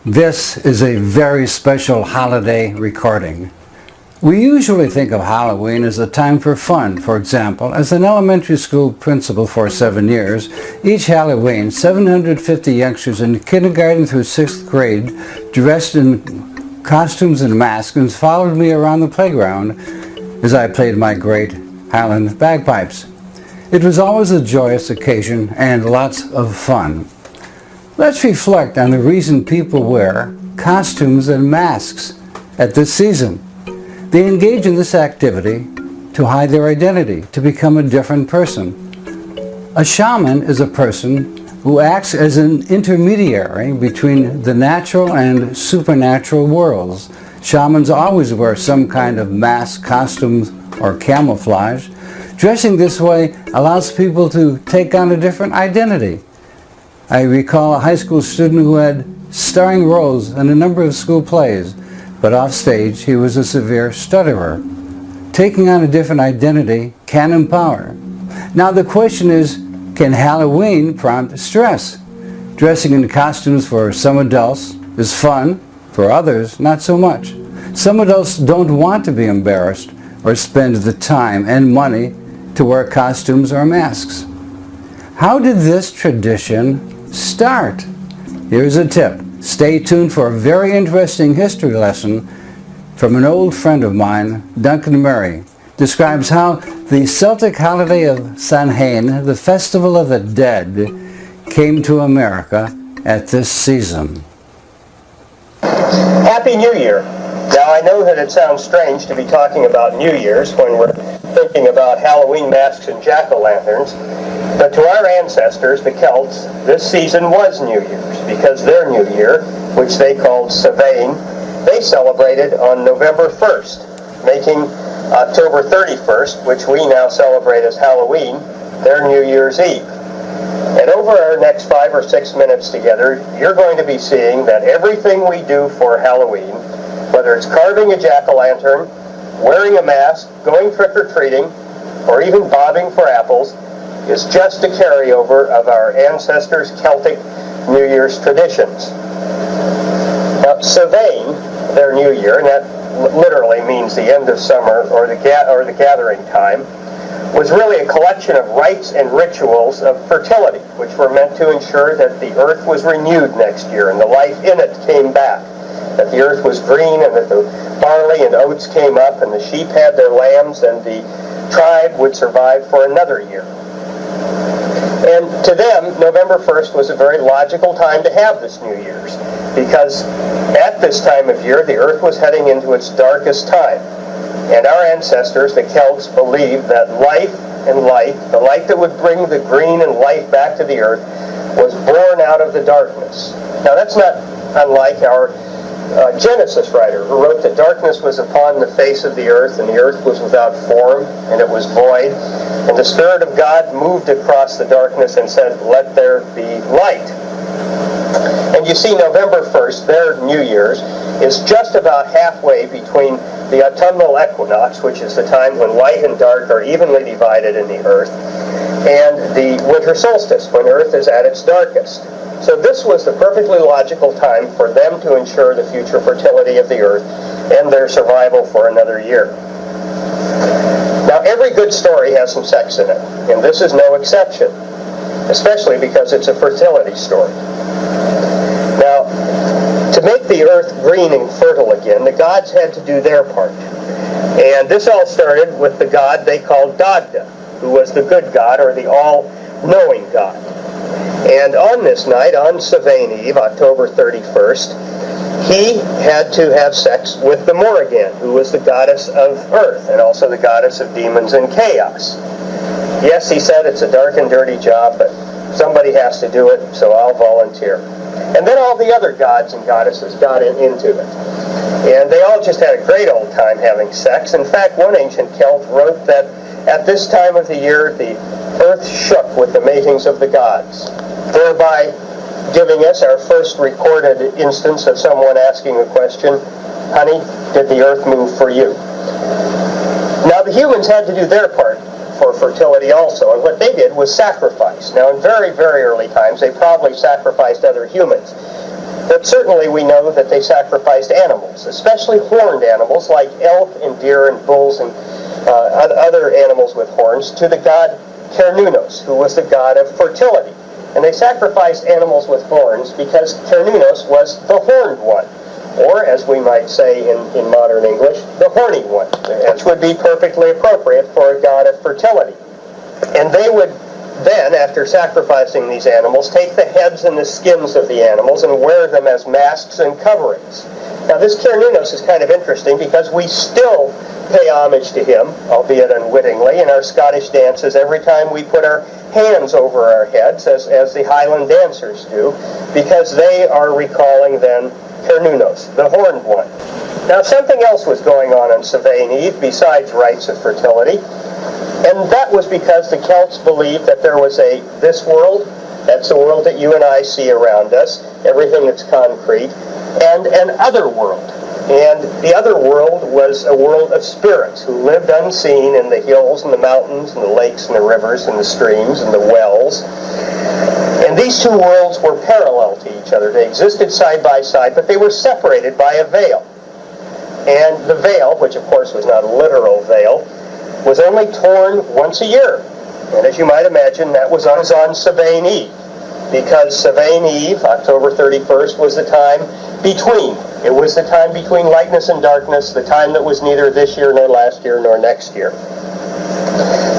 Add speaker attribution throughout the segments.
Speaker 1: This is a very special holiday recording. We usually think of Halloween as a time for fun. For example, as an elementary school principal for 7 years, each Halloween, 750 youngsters in kindergarten through 6th grade, dressed in costumes and masks, followed me around the playground as I played my Great Highland Bagpipes. It was always a joyous occasion and lots of fun. Let's reflect on the reason people wear costumes and masks at this season. They engage in this activity to hide their identity, to become a different person. A shaman is a person who acts as an intermediary between the natural and supernatural worlds. Shamans always wear some kind of mask, costumes, or camouflage. Dressing this way allows people to take on a different identity. I recall a high school student who had starring roles in a number of school plays, but offstage he was a severe stutterer. Taking on a different identity can empower. Now the question is, can Halloween prompt stress? Dressing in costumes for some adults is fun, for others not so much. Some adults don't want to be embarrassed or spend the time and money to wear costumes or masks. How did this tradition start? Here's a tip. Stay tuned for a very interesting history lesson from an old friend of mine. Duncan Murray describes how the Celtic holiday of Samhain, the Festival of the Dead, came to America at this season.
Speaker 2: Happy New Year! Now I know that it sounds strange to be talking about New Year's when we're thinking about Halloween masks and jack-o'-lanterns, but to our ancestors, the Celts, this season was New Year's because their New Year, which they called Samhain, they celebrated on November 1st, making October 31st, which we now celebrate as Halloween, their New Year's Eve. And over our next 5 or 6 minutes together, you're going to be seeing that everything we do for Halloween, whether it's carving a jack-o'-lantern, wearing a mask, going trick-or-treating, or even bobbing for apples, is just a carryover of our ancestors' Celtic New Year's traditions. Now, Samhain, their New Year, and that literally means the end of summer or the gathering time, was really a collection of rites and rituals of fertility, which were meant to ensure that the earth was renewed next year and the life in it came back, that the earth was green and that the barley and oats came up and the sheep had their lambs and the tribe would survive for another year. And to them, November 1st was a very logical time to have this New Year's, because at this time of year, the earth was heading into its darkest time. And our ancestors, the Celts, believed that life and light, the light that would bring the green and life back to the earth, was born out of the darkness. Now that's not unlike our Genesis writer, who wrote that darkness was upon the face of the earth, and the earth was without form, and it was void. And the Spirit of God moved across the darkness and said, "Let there be light." And you see, November 1st, their New Year's, is just about halfway between the autumnal equinox, which is the time when light and dark are evenly divided in the earth, and the winter solstice, when earth is at its darkest. So this was the perfectly logical time for them to ensure the future fertility of the earth and their survival for another year. Now, every good story has some sex in it, and this is no exception, especially because it's a fertility story. Now, to make the earth green and fertile again, the gods had to do their part. And this all started with the god they called Dagda, who was the good god, or the all-knowing god. And on this night, on Samhain Eve, October 31st, he had to have sex with the Morrigan, who was the goddess of earth, and also the goddess of demons and chaos. Yes, he said, it's a dark and dirty job, but somebody has to do it, so I'll volunteer. And then all the other gods and goddesses got into it. And they all just had a great old time having sex. In fact, one ancient Celt wrote that at this time of the year, the earth shook with the matings of the gods, thereby giving us our first recorded instance of someone asking a question, "Honey, did the earth move for you?" Now, the humans had to do their part for fertility also, and what they did was sacrifice. Now, in very, very early times, they probably sacrificed other humans. But certainly we know that they sacrificed animals, especially horned animals like elk and deer and bulls and other animals with horns, to the god Cernunnos, who was the god of fertility. And they sacrificed animals with horns because Cernunnos was the horned one, or as we might say in modern English, the horny one, which would be perfectly appropriate for a god of fertility. And they would then, after sacrificing these animals, take the heads and the skins of the animals and wear them as masks and coverings. Now this Cernunnos is kind of interesting because we still pay homage to him, albeit unwittingly, in our Scottish dances every time we put our hands over our heads, as the Highland dancers do, because they are recalling then Cernunnos, the horned one. Now something else was going on Samhain Eve besides rites of fertility, and that was because the Celts believed that there was this world, that's the world that you and I see around us, everything that's concrete, and an other world. And the other world was a world of spirits who lived unseen in the hills and the mountains and the lakes and the rivers and the streams and the wells. And these two worlds were parallel to each other. They existed side by side, but they were separated by a veil. And the veil, which of course was not a literal veil, was only torn once a year. And as you might imagine, that was on Samhain Eve, because Samhain Eve, October 31st, was the time between. It was the time between lightness and darkness, the time that was neither this year nor last year nor next year.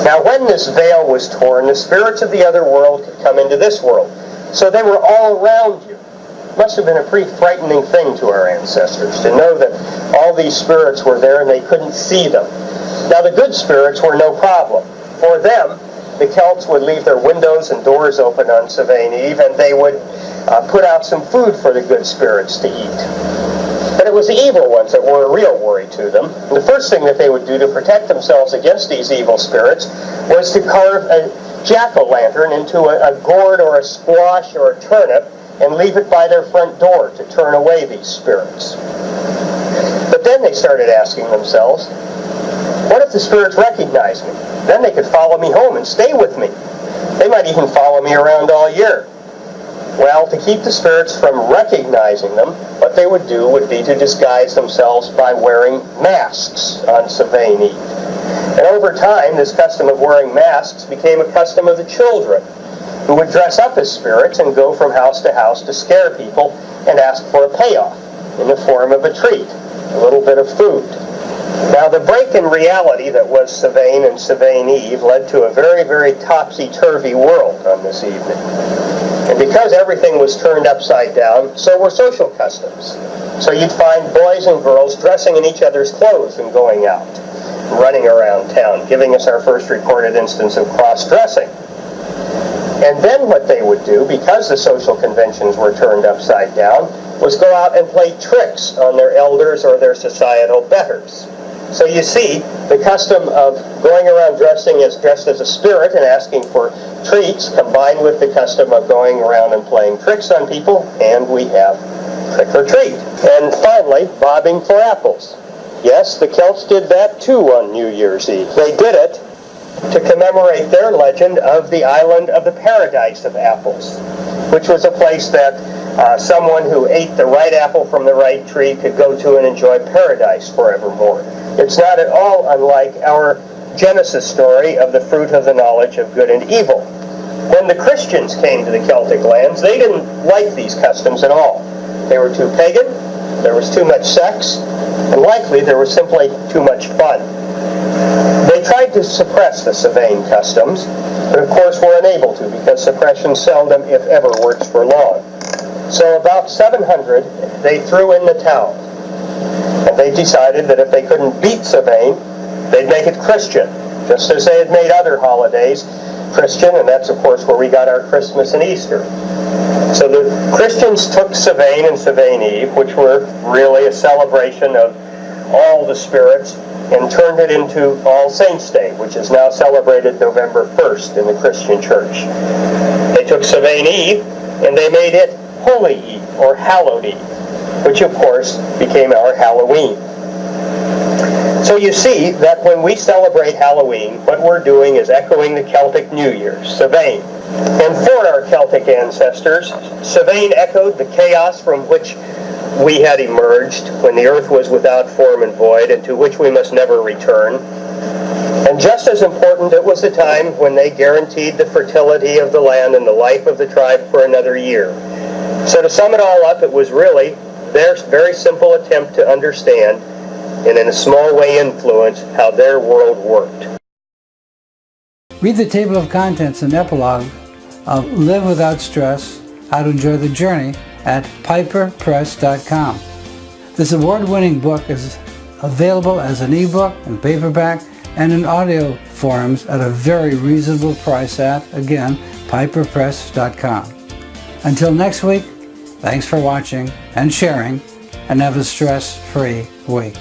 Speaker 2: Now when this veil was torn, the spirits of the other world could come into this world. So they were all around you. It must have been a pretty frightening thing to our ancestors to know that all these spirits were there and they couldn't see them. Now the good spirits were no problem. For them, the Celts would leave their windows and doors open on Samhain Eve, and they would put out some food for the good spirits to eat. But it was the evil ones that were a real worry to them. And the first thing that they would do to protect themselves against these evil spirits was to carve a jack-o'-lantern into a gourd or a squash or a turnip and leave it by their front door to turn away these spirits. But then they started asking themselves, what if the spirits recognize me? Then they could follow me home and stay with me. They might even follow me around all year. Well, to keep the spirits from recognizing them, what they would do would be to disguise themselves by wearing masks on Samhain Eve. And over time, this custom of wearing masks became a custom of the children, who would dress up as spirits and go from house to scare people and ask for a payoff in the form of a treat, a little bit of food. Now the break in reality that was Samhain and Samhain Eve led to a very, very topsy-turvy world on this evening. And because everything was turned upside down, so were social customs. So you'd find boys and girls dressing in each other's clothes and going out, running around town, giving us our first recorded instance of cross-dressing. And then what they would do, because the social conventions were turned upside down, was go out and play tricks on their elders or their societal betters. So you see, the custom of going around dressed as a spirit and asking for treats combined with the custom of going around and playing tricks on people, and we have trick or treat. And finally, bobbing for apples. Yes, the Celts did that too on New Year's Eve. They did it to commemorate their legend of the island of the Paradise of Apples, which was a place that someone who ate the right apple from the right tree could go to and enjoy paradise forevermore. It's not at all unlike our Genesis story of the fruit of the knowledge of good and evil. When the Christians came to the Celtic lands, they didn't like these customs at all. They were too pagan, there was too much sex, and likely there was simply too much fun. They tried to suppress the Samhain customs, but of course were unable to, because suppression seldom, if ever, works for long. So about 700, they threw in the towel. And they decided that if they couldn't beat Samhain, they'd make it Christian, just as they had made other holidays Christian, and that's of course where we got our Christmas and Easter. So the Christians took Samhain and Samhain Eve, which were really a celebration of all the spirits, and turned it into All Saints' Day, which is now celebrated November 1st in the Christian church. They took Samhain Eve and they made it Holy Eve, or Hallowed Eve, which of course became our Halloween. So you see that when we celebrate Halloween, what we're doing is echoing the Celtic New Year, Samhain. And for our Celtic ancestors, Samhain echoed the chaos from which we had emerged when the earth was without form and void, and to which we must never return. And just as important, it was the time when they guaranteed the fertility of the land and the life of the tribe for another year. So to sum it all up, it was really their very simple attempt to understand and in a small way influence how their world worked.
Speaker 1: Read the table of contents and epilogue of Live Without Stress, How to Enjoy the Journey at piperpress.com. This award-winning book is available as an ebook and paperback and in audio forms at a very reasonable price at, again, piperpress.com. Until next week, thanks for watching and sharing, and have a stress-free week.